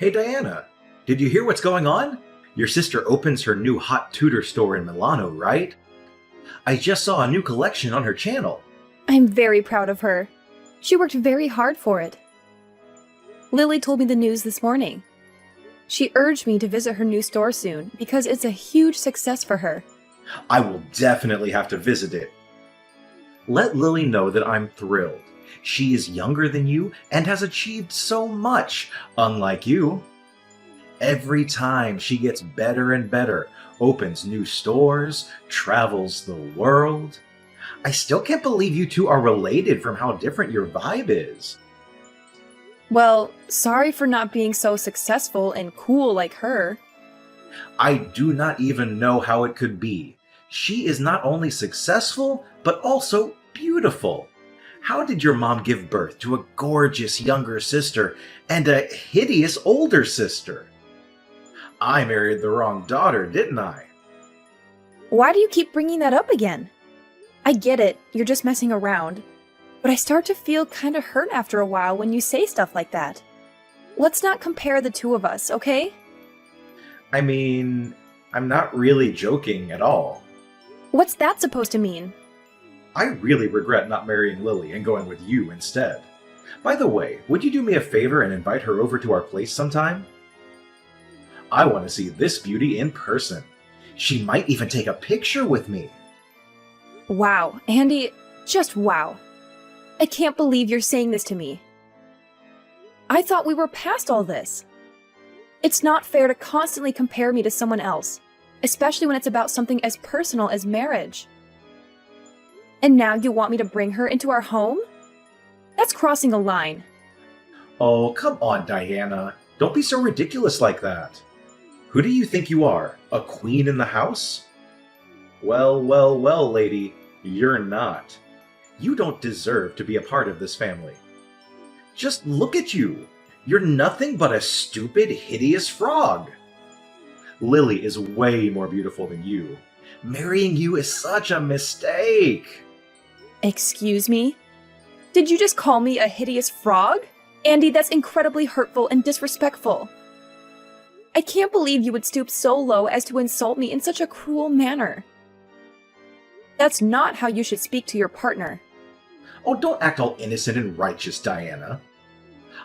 Hey Diana, did you hear what's going on? Your sister opens her new hot tutor store in Milano, right? I just saw a new collection on her channel. I'm very proud of her. She worked very hard for it. Lily told me the news this morning. She urged me to visit her new store soon because it's a huge success for her. I will definitely have to visit it. Let Lily know that I'm thrilled. She is younger than you and has achieved so much, unlike you. Every time she gets better and better, opens new stores, travels the world. I still can't believe you two are related from how different your vibe is. Well, sorry for not being so successful and cool like her. I do not even know how it could be. She is not only successful, but also beautiful. How did your mom give birth to a gorgeous younger sister and a hideous older sister? I married the wrong daughter, didn't I? Why do you keep bringing that up again? I get it, you're just messing around. But I start to feel kinda hurt after a while when you say stuff like that. Let's not compare the two of us, okay? I mean, I'm not really joking at all. What's that supposed to mean? I really regret not marrying Lily and going with you instead. By the way, would you do me a favor and invite her over to our place sometime? I want to see this beauty in person. She might even take a picture with me. Wow, Andy, just wow. I can't believe you're saying this to me. I thought we were past all this. It's not fair to constantly compare me to someone else, especially when it's about something as personal as marriage. And now you want me to bring her into our home? That's crossing a line. Oh, come on, Diana. Don't be so ridiculous like that. Who do you think you are? A queen in the house? Well, well, well, lady, you're not. You don't deserve to be a part of this family. Just look at you. You're nothing but a stupid, hideous frog. Lily is way more beautiful than you. Marrying you is such a mistake. Excuse me? Did you just call me a hideous frog? Andy, that's incredibly hurtful and disrespectful. I can't believe you would stoop so low as to insult me in such a cruel manner. That's not how you should speak to your partner. Oh, don't act all innocent and righteous, Diana.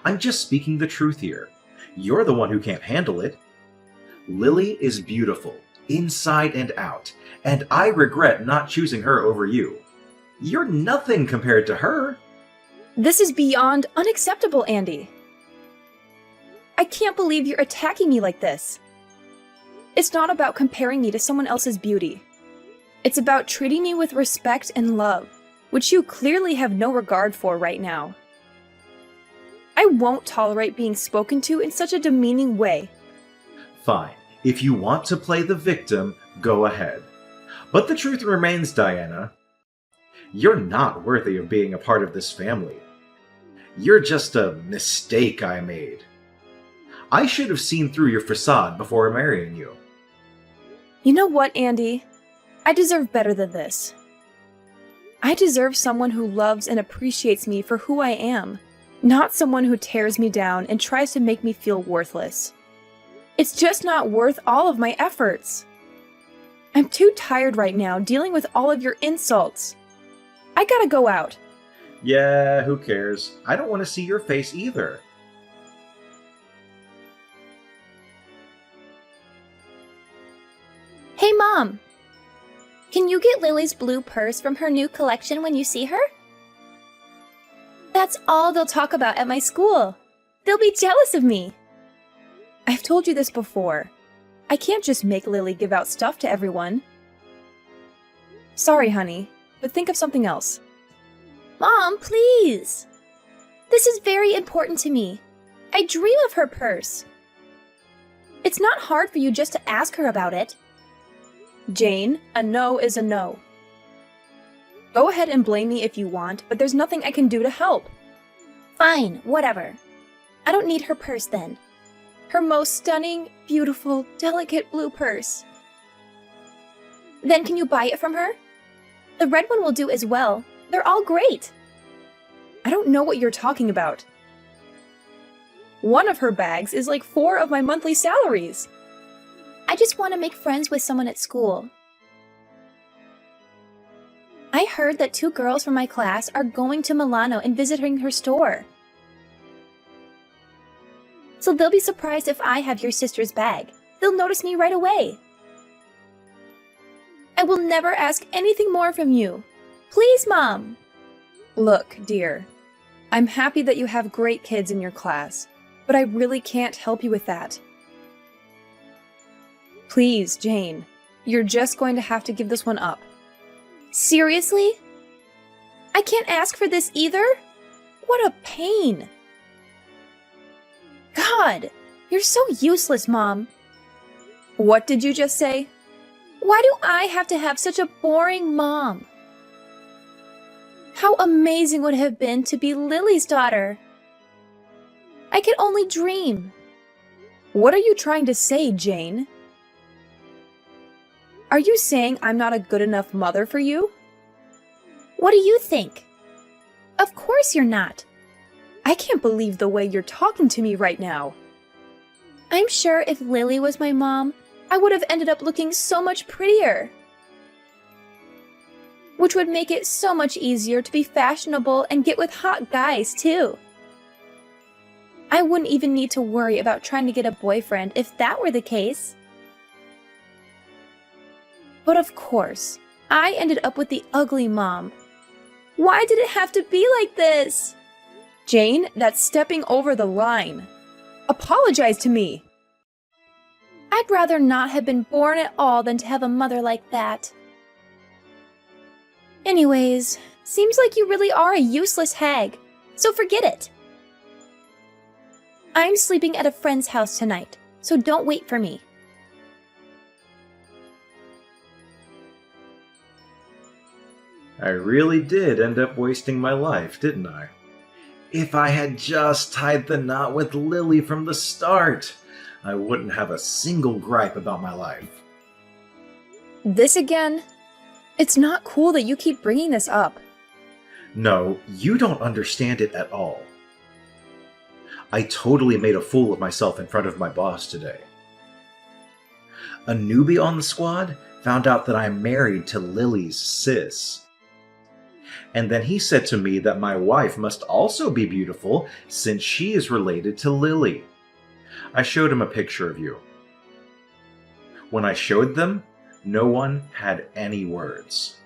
I'm just speaking the truth here. You're the one who can't handle it. Lily is beautiful, inside and out, and I regret not choosing her over you. You're nothing compared to her. This is beyond unacceptable, Andy. I can't believe you're attacking me like this. It's not about comparing me to someone else's beauty. It's about treating me with respect and love, which you clearly have no regard for right now. I won't tolerate being spoken to in such a demeaning way. Fine. If you want to play the victim, go ahead. But the truth remains, Diana. You're not worthy of being a part of this family. You're just a mistake I made. I should have seen through your facade before marrying you. You know what, Andy? I deserve better than this. I deserve someone who loves and appreciates me for who I am, not someone who tears me down and tries to make me feel worthless. It's just not worth all of my efforts. I'm too tired right now dealing with all of your insults. I gotta go out. Yeah, who cares? I don't want to see your face either. Hey, Mom! Can you get Lily's blue purse from her new collection when you see her? That's all they'll talk about at my school. They'll be jealous of me. I've told you this before. I can't just make Lily give out stuff to everyone. Sorry, honey, but think of something else. Mom, please! This is very important to me. I dream of her purse. It's not hard for you just to ask her about it. Jane, a no is a no. Go ahead and blame me if you want, but there's nothing I can do to help. Fine, whatever. I don't need her purse then. Her most stunning, beautiful, delicate blue purse. Then can you buy it from her? The red one will do as well. They're all great. I don't know what you're talking about. One of her bags is like 4 of my monthly salaries. I just want to make friends with someone at school. I heard that 2 girls from my class are going to Milano and visiting her store. So they'll be surprised if I have your sister's bag. They'll notice me right away. I will never ask anything more from you. Please, Mom. Look, dear, I'm happy that you have great kids in your class, but I really can't help you with that. Please, Jane, you're just going to have to give this one up. Seriously? I can't ask for this either? What a pain. God, you're so useless, Mom. What did you just say? Why do I have to have such a boring mom? How amazing would it have been to be Lily's daughter? I could only dream. What are you trying to say, Jane? Are you saying I'm not a good enough mother for you? What do you think? Of course you're not. I can't believe the way you're talking to me right now. I'm sure if Lily was my mom, I would have ended up looking so much prettier. Which would make it so much easier to be fashionable and get with hot guys, too. I wouldn't even need to worry about trying to get a boyfriend if that were the case. But of course, I ended up with the ugly mom. Why did it have to be like this? Jane, that's stepping over the line. Apologize to me. I'd rather not have been born at all than to have a mother like that. Anyways, seems like you really are a useless hag, so forget it. I'm sleeping at a friend's house tonight, so don't wait for me. I really did end up wasting my life, didn't I? If I had just tied the knot with Lily from the start, I wouldn't have a single gripe about my life. This again? It's not cool that you keep bringing this up. No, you don't understand it at all. I totally made a fool of myself in front of my boss today. A newbie on the squad found out that I'm married to Lily's sis. And then he said to me that my wife must also be beautiful since she is related to Lily. I showed him a picture of you. When I showed them, no one had any words.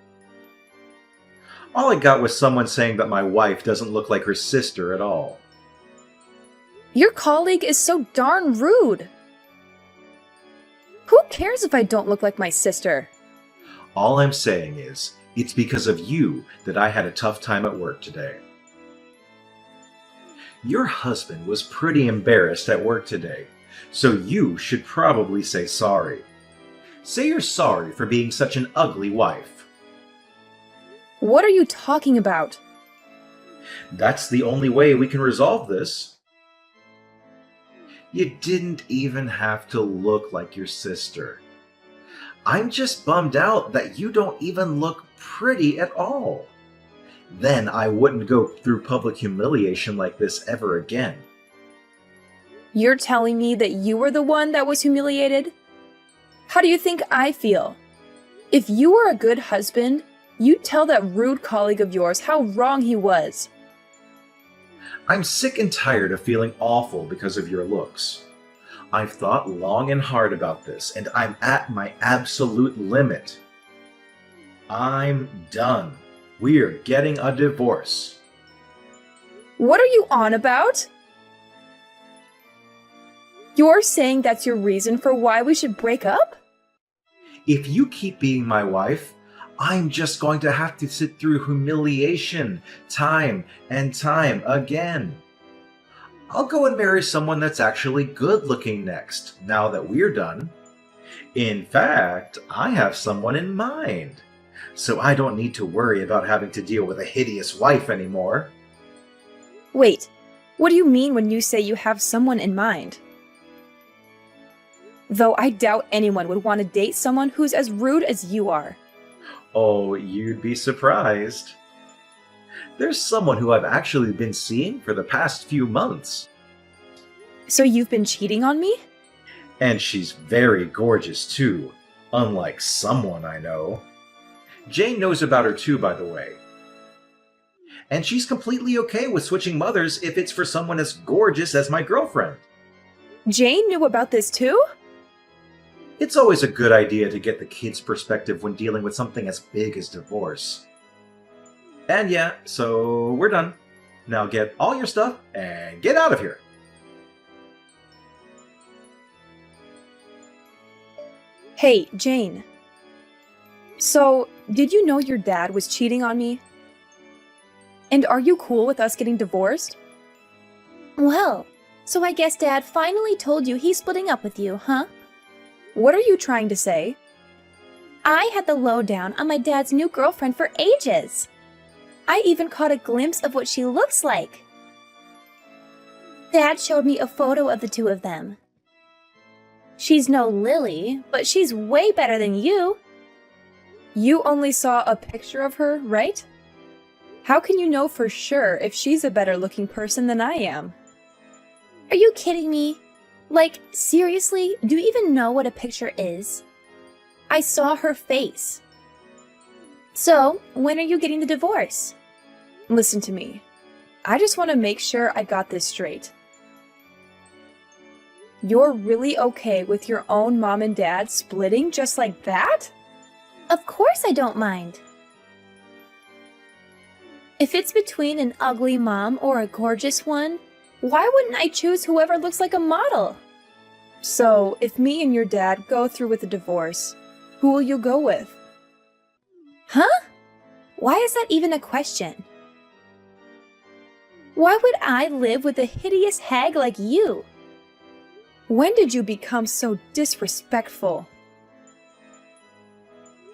All I got was someone saying that my wife doesn't look like her sister at all. Your colleague is so darn rude. Who cares if I don't look like my sister? All I'm saying is, it's because of you that I had a tough time at work today. Your husband was pretty embarrassed at work today, so you should probably say sorry. Say you're sorry for being such an ugly wife. What are you talking about? That's the only way we can resolve this. You didn't even have to look like your sister. I'm just bummed out that you don't even look pretty at all. Then I wouldn't go through public humiliation like this ever again. You're telling me that you were the one that was humiliated? How do you think I feel? If you were a good husband, you'd tell that rude colleague of yours how wrong he was. I'm sick and tired of feeling awful because of your looks. I've thought long and hard about this, and I'm at my absolute limit. I'm done. We're getting a divorce. What are you on about? You're saying that's your reason for why we should break up? If you keep being my wife, I'm just going to have to sit through humiliation time and time again. I'll go and marry someone that's actually good looking next, now that we're done. In fact, I have someone in mind, so I don't need to worry about having to deal with a hideous wife anymore. Wait, what do you mean when you say you have someone in mind? Though I doubt anyone would want to date someone who's as rude as you are. Oh, you'd be surprised. There's someone who I've actually been seeing for the past few months. So you've been cheating on me? And she's very gorgeous too, unlike someone I know. Jane knows about her too, by the way. And she's completely okay with switching mothers if it's for someone as gorgeous as my girlfriend. Jane knew about this too? It's always a good idea to get the kid's perspective when dealing with something as big as divorce. And yeah, so we're done. Now get all your stuff and get out of here. Hey, Jane. So, did you know your dad was cheating on me? And are you cool with us getting divorced? Well, so I guess Dad finally told you he's splitting up with you, huh? What are you trying to say? I had the lowdown on my dad's new girlfriend for ages. I even caught a glimpse of what she looks like. Dad showed me a photo of the two of them. She's no Lily, but she's way better than you. You only saw a picture of her, right? How can you know for sure if she's a better looking person than I am? Are you kidding me? Like, seriously, do you even know what a picture is? I saw her face. So, when are you getting the divorce? Listen to me. I just want to make sure I got this straight. You're really okay with your own mom and dad splitting just like that? Of course I don't mind. If it's between an ugly mom or a gorgeous one, why wouldn't I choose whoever looks like a model? So, if me and your dad go through with the divorce, who will you go with? Huh? Why is that even a question? Why would I live with a hideous hag like you? When did you become so disrespectful?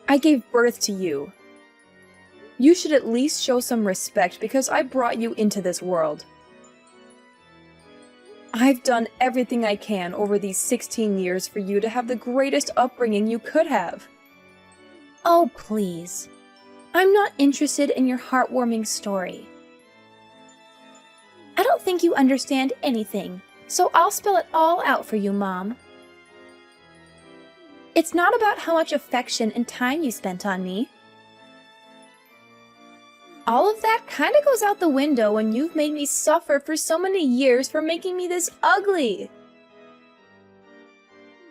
I gave birth to you. You should at least show some respect because I brought you into this world. I've done everything I can over these 16 years for you to have the greatest upbringing you could have. Oh, please. I'm not interested in your heartwarming story. I don't think you understand anything, so I'll spell it all out for you, Mom. It's not about how much affection and time you spent on me. All of that kind of goes out the window when you've made me suffer for so many years for making me this ugly.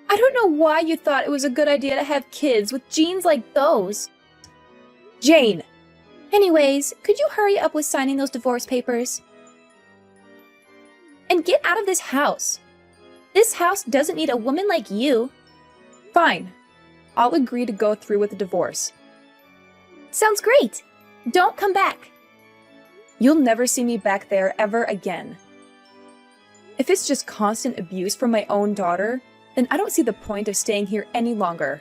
I don't know why you thought it was a good idea to have kids with genes like those. Jane! Anyways, could you hurry up with signing those divorce papers? And get out of this house. This house doesn't need a woman like you. Fine. I'll agree to go through with the divorce. Sounds great. Don't come back. You'll never see me back there ever again. If it's just constant abuse from my own daughter, then I don't see the point of staying here any longer.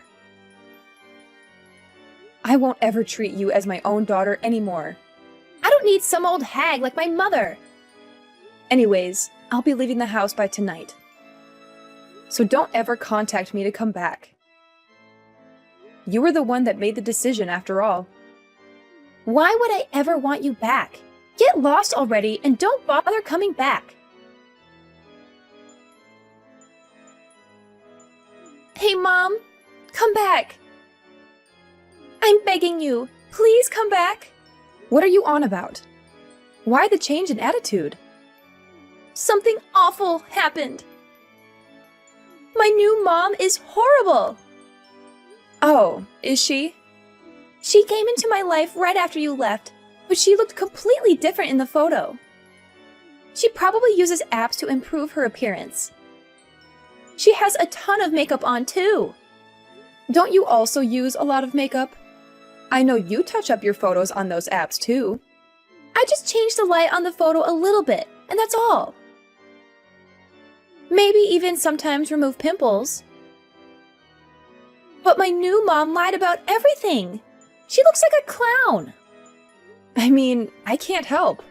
I won't ever treat you as my own daughter anymore. I don't need some old hag like my mother. Anyways, I'll be leaving the house by tonight. So don't ever contact me to come back. You were the one that made the decision after all. Why would I ever want you back? Get lost already and don't bother coming back. Hey, Mom, come back. I'm begging you, please come back. What are you on about? Why the change in attitude? Something awful happened. My new mom is horrible. Oh, is she? She came into my life right after you left, but she looked completely different in the photo. She probably uses apps to improve her appearance. She has a ton of makeup on too. Don't you also use a lot of makeup? I know you touch up your photos on those apps too. I just changed the light on the photo a little bit, and that's all. Maybe even sometimes remove pimples. But my new mom lied about everything. She looks like a clown. I mean, I can't help.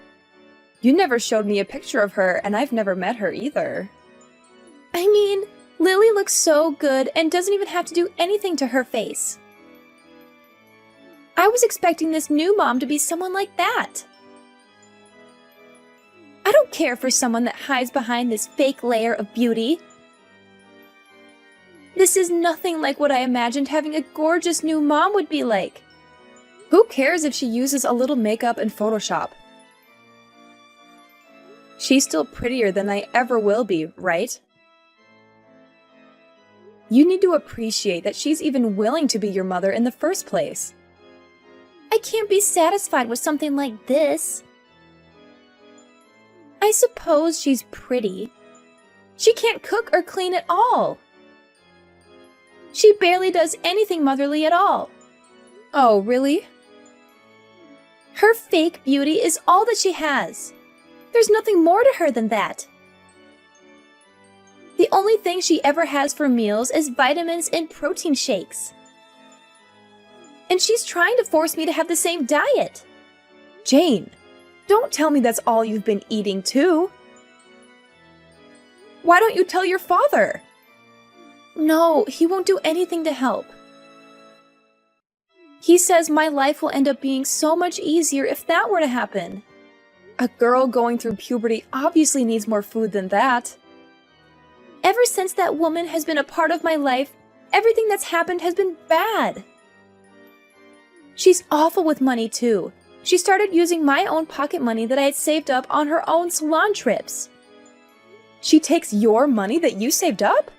You never showed me a picture of her, and I've never met her either. I mean, Lily looks so good and doesn't even have to do anything to her face. I was expecting this new mom to be someone like that. I don't care for someone that hides behind this fake layer of beauty. This is nothing like what I imagined having a gorgeous new mom would be like. Who cares if she uses a little makeup and Photoshop? She's still prettier than I ever will be, right? You need to appreciate that she's even willing to be your mother in the first place. I can't be satisfied with something like this. I suppose she's pretty. She can't cook or clean at all. She barely does anything motherly at all. Oh, really? Her fake beauty is all that she has. There's nothing more to her than that. The only thing she ever has for meals is vitamins and protein shakes. And she's trying to force me to have the same diet. Jane, don't tell me that's all you've been eating too. Why don't you tell your father? No, he won't do anything to help. He says my life will end up being so much easier if that were to happen. A girl going through puberty obviously needs more food than that. Ever since that woman has been a part of my life, everything that's happened has been bad. She's awful with money too. She started using my own pocket money that I had saved up on her own salon trips. She takes your money that you saved up?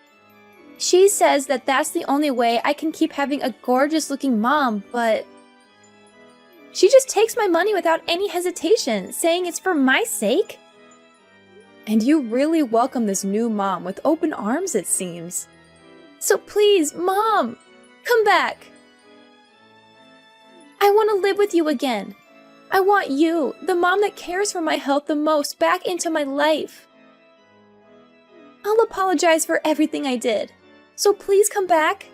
She says that that's the only way I can keep having a gorgeous-looking mom, but she just takes my money without any hesitation, saying it's for my sake. And you really welcome this new mom with open arms, it seems. So please, Mom, come back. I want to live with you again. I want you, the mom that cares for my health the most, back into my life. I'll apologize for everything I did. So please come back.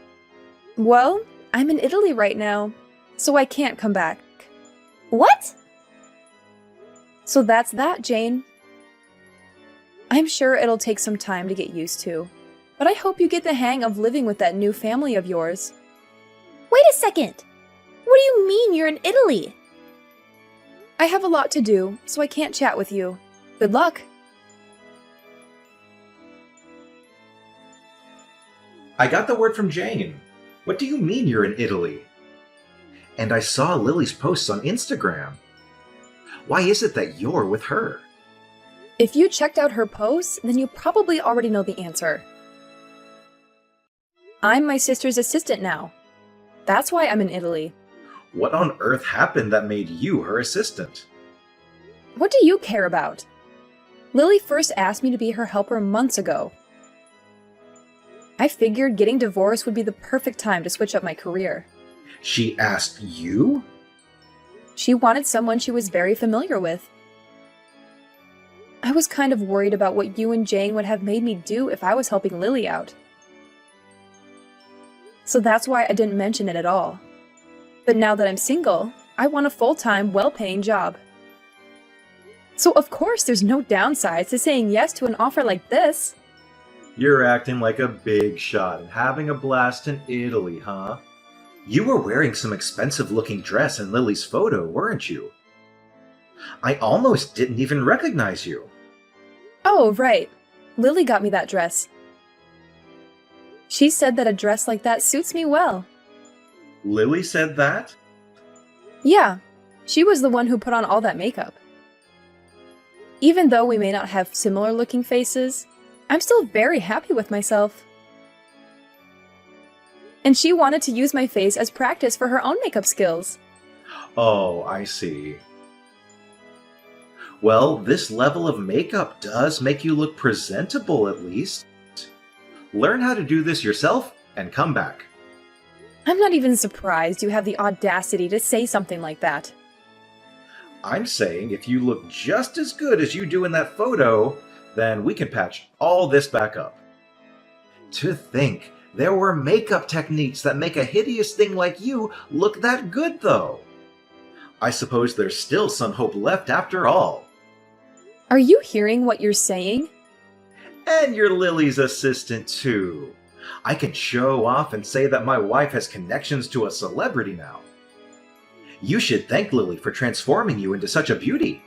Well, I'm in Italy right now, so I can't come back. What? So that's that, Jane. I'm sure it'll take some time to get used to, but I hope you get the hang of living with that new family of yours. Wait a second. What do you mean you're in Italy? I have a lot to do, so I can't chat with you. Good luck. I got the word from Jane. What do you mean you're in Italy? And I saw Lily's posts on Instagram. Why is it that you're with her? If you checked out her posts, then you probably already know the answer. I'm my sister's assistant now. That's why I'm in Italy. What on earth happened that made you her assistant? What do you care about? Lily first asked me to be her helper months ago. I figured getting divorced would be the perfect time to switch up my career. She asked you? She wanted someone she was very familiar with. I was kind of worried about what you and Jane would have made me do if I was helping Lily out. So that's why I didn't mention it at all. But now that I'm single, I want a full-time, well-paying job. So of course there's no downsides to saying yes to an offer like this. You're acting like a big shot and having a blast in Italy, huh? You were wearing some expensive-looking dress in Lily's photo, weren't you? I almost didn't even recognize you. Oh, right. Lily got me that dress. She said that a dress like that suits me well. Lily said that? Yeah, she was the one who put on all that makeup. Even though we may not have similar looking faces, I'm still very happy with myself. And she wanted to use my face as practice for her own makeup skills. Oh, I see. Well, this level of makeup does make you look presentable at least. Learn how to do this yourself and come back. I'm not even surprised you have the audacity to say something like that. I'm saying if you look just as good as you do in that photo, then we can patch all this back up. To think, there were makeup techniques that make a hideous thing like you look that good, though. I suppose there's still some hope left after all. Are you hearing what you're saying? And you're Lily's assistant, too. I can show off and say that my wife has connections to a celebrity now. You should thank Lily for transforming you into such a beauty.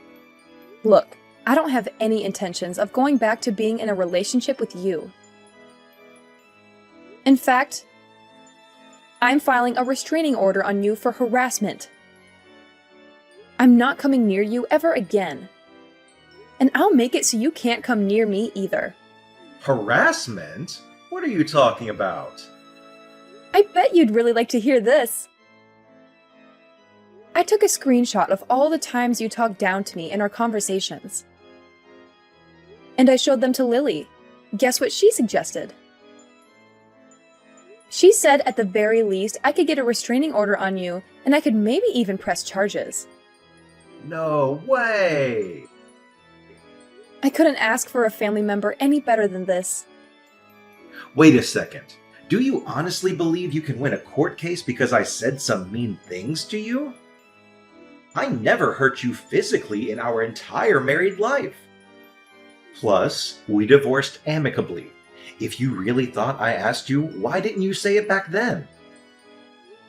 Look, I don't have any intentions of going back to being in a relationship with you. In fact, I'm filing a restraining order on you for harassment. I'm not coming near you ever again. And I'll make it so you can't come near me either. Harassment? What are you talking about? I bet you'd really like to hear this. I took a screenshot of all the times you talked down to me in our conversations. And I showed them to Lily. Guess what she suggested? She said at the very least I could get a restraining order on you and I could maybe even press charges. No way! I couldn't ask for a family member any better than this. Wait a second. Do you honestly believe you can win a court case because I said some mean things to you? I never hurt you physically in our entire married life. Plus, we divorced amicably. If you really thought I asked you, why didn't you say it back then?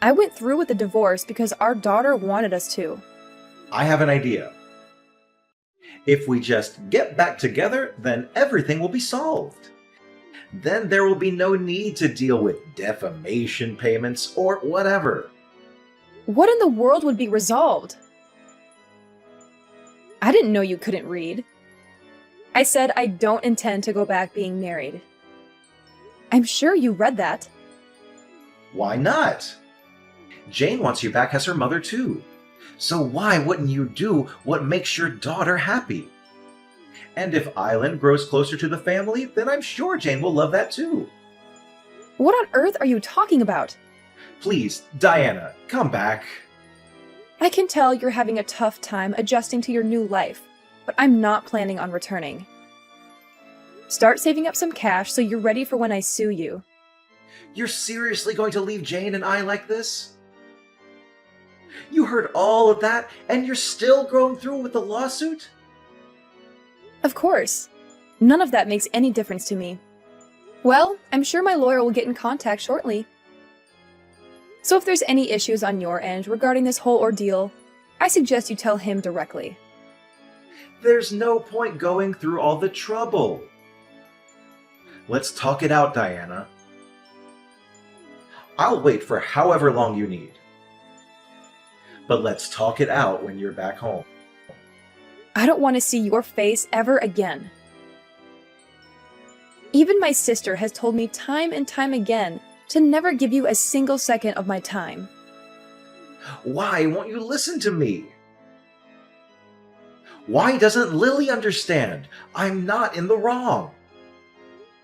I went through with the divorce because our daughter wanted us to. I have an idea. If we just get back together, then everything will be solved. Then there will be no need to deal with defamation payments or whatever. What in the world would be resolved? I didn't know you couldn't read. I said I don't intend to go back being married. I'm sure you read that. Why not? Jane wants you back as her mother too. So why wouldn't you do what makes your daughter happy? And if Island grows closer to the family, then I'm sure Jane will love that too. What on earth are you talking about? Please, Diana, come back. I can tell you're having a tough time adjusting to your new life, but I'm not planning on returning. Start saving up some cash so you're ready for when I sue you. You're seriously going to leave Jane and I like this? You heard all of that, and you're still going through with the lawsuit? Of course. None of that makes any difference to me. Well, I'm sure my lawyer will get in contact shortly. So if there's any issues on your end regarding this whole ordeal, I suggest you tell him directly. There's no point going through all the trouble. Let's talk it out, Diana. I'll wait for however long you need. But let's talk it out when you're back home. I don't want to see your face ever again. Even my sister has told me time and time again to never give you a single second of my time. Why won't you listen to me? Why doesn't Lily understand? I'm not in the wrong.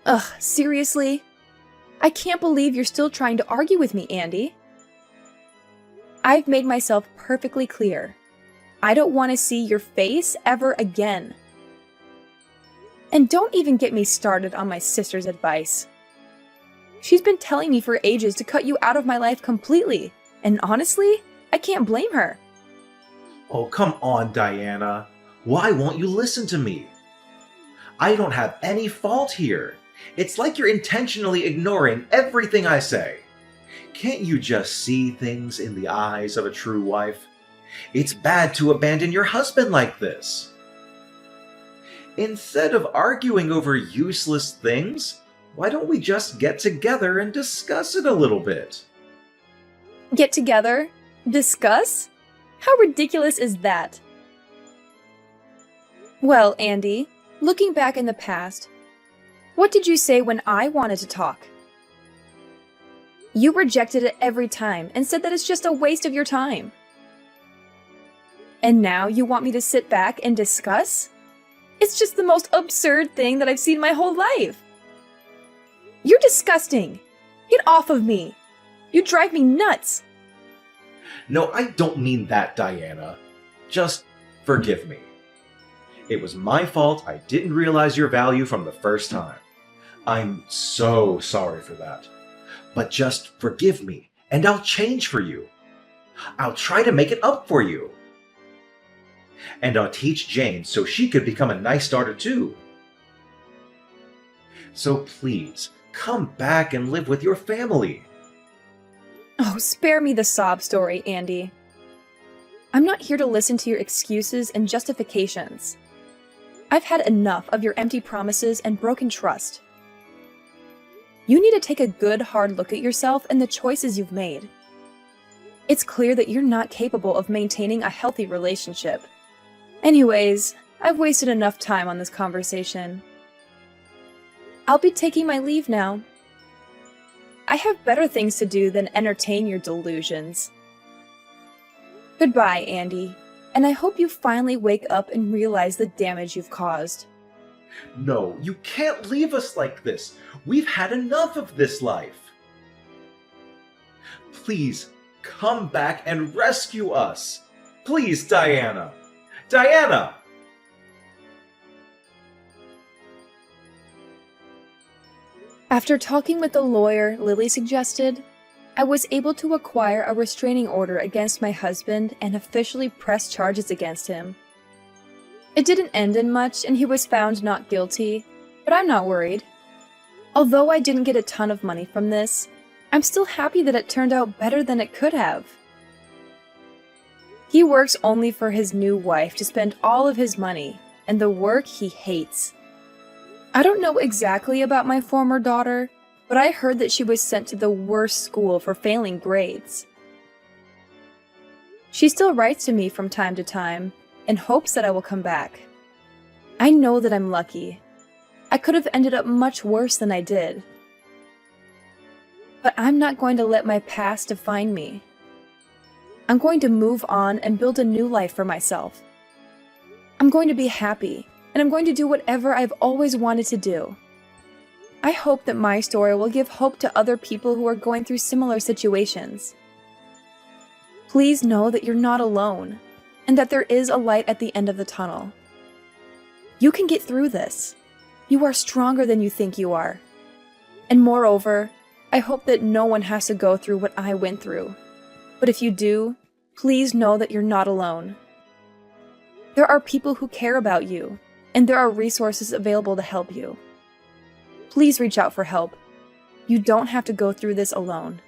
Ugh, seriously? I can't believe you're still trying to argue with me, Andy. I've made myself perfectly clear. I don't want to see your face ever again. And don't even get me started on my sister's advice. She's been telling me for ages to cut you out of my life completely, and honestly, I can't blame her. Oh, come on, Diana. Why won't you listen to me? I don't have any fault here. It's like you're intentionally ignoring everything I say. Can't you just see things in the eyes of a true wife? It's bad to abandon your husband like this. Instead of arguing over useless things, why don't we just get together and discuss it a little bit? Get together? Discuss? How ridiculous is that? Well, Andy, looking back in the past, what did you say when I wanted to talk? You rejected it every time and said that it's just a waste of your time. And now you want me to sit back and discuss? It's just the most absurd thing that I've seen my whole life. You're disgusting. Get off of me. You drive me nuts. No, I don't mean that, Diana. Just forgive me. It was my fault. I didn't realize your value from the first time. I'm so sorry for that. But just forgive me, and I'll change for you. I'll try to make it up for you. And I'll teach Jane so she could become a nice daughter too. So please, come back and live with your family. Oh, spare me the sob story, Andy. I'm not here to listen to your excuses and justifications. I've had enough of your empty promises and broken trust. You need to take a good, hard look at yourself and the choices you've made. It's clear that you're not capable of maintaining a healthy relationship. Anyways, I've wasted enough time on this conversation. I'll be taking my leave now. I have better things to do than entertain your delusions. Goodbye, Andy, and I hope you finally wake up and realize the damage you've caused. No, you can't leave us like this. We've had enough of this life. Please, come back and rescue us. Please, Diana. Diana! After talking with the lawyer Lily suggested, I was able to acquire a restraining order against my husband and officially press charges against him. It didn't end in much and he was found not guilty, but I'm not worried. Although I didn't get a ton of money from this, I'm still happy that it turned out better than it could have. He works only for his new wife to spend all of his money, and the work he hates. I don't know exactly about my former daughter, but I heard that she was sent to the worst school for failing grades. She still writes to me from time to time and hopes that I will come back. I know that I'm lucky. I could have ended up much worse than I did. But I'm not going to let my past define me. I'm going to move on and build a new life for myself. I'm going to be happy, and I'm going to do whatever I've always wanted to do. I hope that my story will give hope to other people who are going through similar situations. Please know that you're not alone, and that there is a light at the end of the tunnel. You can get through this. You are stronger than you think you are. And moreover, I hope that no one has to go through what I went through. But if you do, please know that you're not alone. There are people who care about you, and there are resources available to help you. Please reach out for help. You don't have to go through this alone.